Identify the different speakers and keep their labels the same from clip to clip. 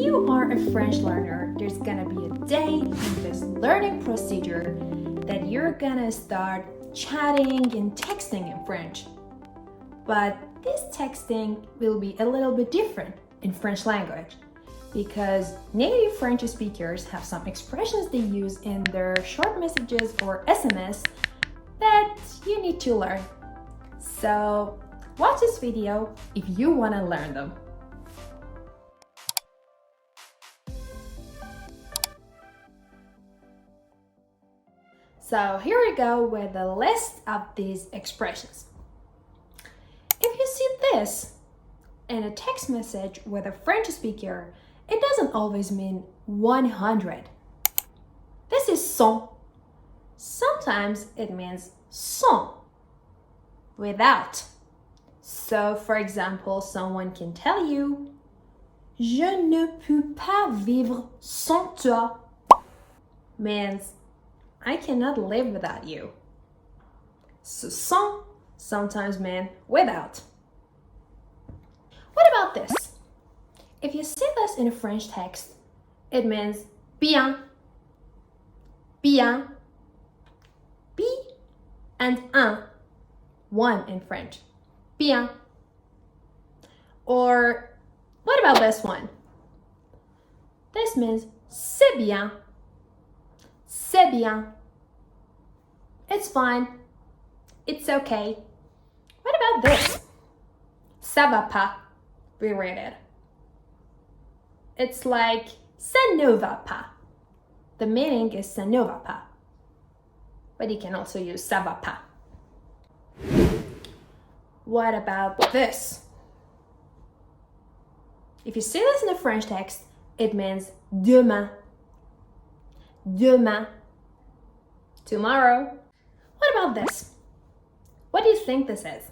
Speaker 1: you are a French learner, there's gonna be a day in this learning procedure that you're gonna start chatting and texting in French. But this texting will be a little bit different in French language because native French speakers have some expressions they use in their short messages or SMS that you need to learn. So watch this video if you want to learn them. So here we go with the list of these expressions. If you see this in a text message with a French speaker, it doesn't always mean 100. This is sans. Sometimes it means sans, without. So, for example, someone can tell you, Je ne peux pas vivre sans toi, means I cannot live without you. So sans sometimes means without. What about this? If you see this in a French text, it means bien, bien, bi and un, one in French, bien. Or what about this one? This means c'est bien, c'est bien. It's fine, it's okay. What about this? Ça va pas, we read it. It's like ça ne va pas. The meaning is ça ne va pas. But you can also use ça va pas. What about this? If you see this in a French text, it means demain. Demain. Tomorrow. What about this? What do you think this is?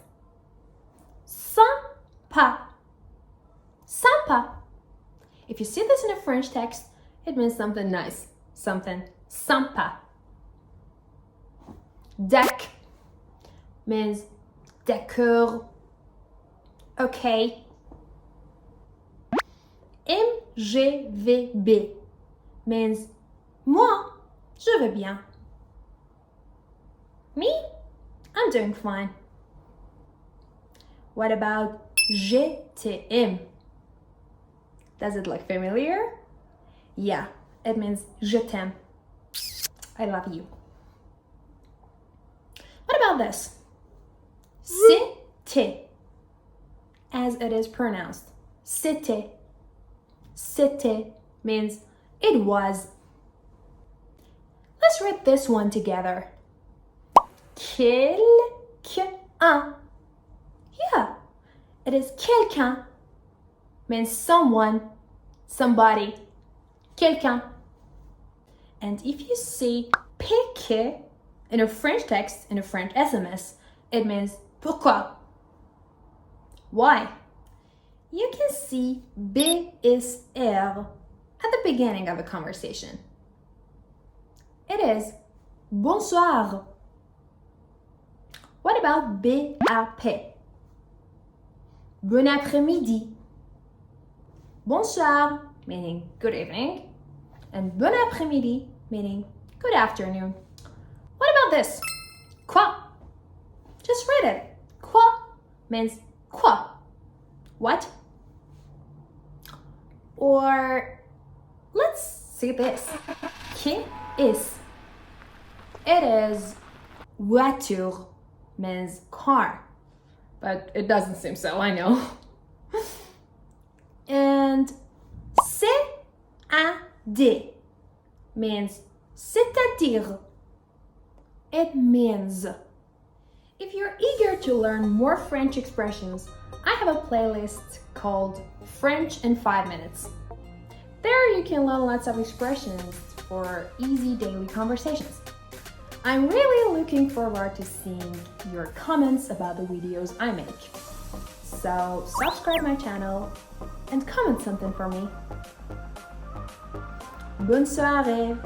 Speaker 1: Sympa. Sympa. If you see this in a French text, it means something nice, something sympa. D'accord means d'accord, okay. MGVB means moi, je vais bien. Me, I'm doing fine. What about je t'aime? Does it look familiar? Yeah, it means je t'aime. I love you. What about this? C'était, as it is pronounced. C'était. C'était means it was. Let's read this one together. Quelqu'un. Yeah, it is quelqu'un. Means someone, somebody, quelqu'un. And if you see pique in a French text, in a French SMS, it means pourquoi? Why? You can see B is R at the beginning of a conversation. It is bonsoir. What about BAP? Bon après-midi. Bonsoir, meaning good evening, and bon après-midi, meaning good afternoon. What about this? Quoi? Just read it. Quoi means quoi? What? Or let's see this. Qui is? It is voiture, means car, but it doesn't seem so, I know. And c'est-à-dire means c'est-à-dire. It means. If you're eager to learn more French expressions, I have a playlist called French in 5 minutes. There you can learn lots of expressions for easy daily conversations. I'm really looking forward to seeing your comments about the videos I make. So subscribe my channel and comment something for me. Bonne soirée!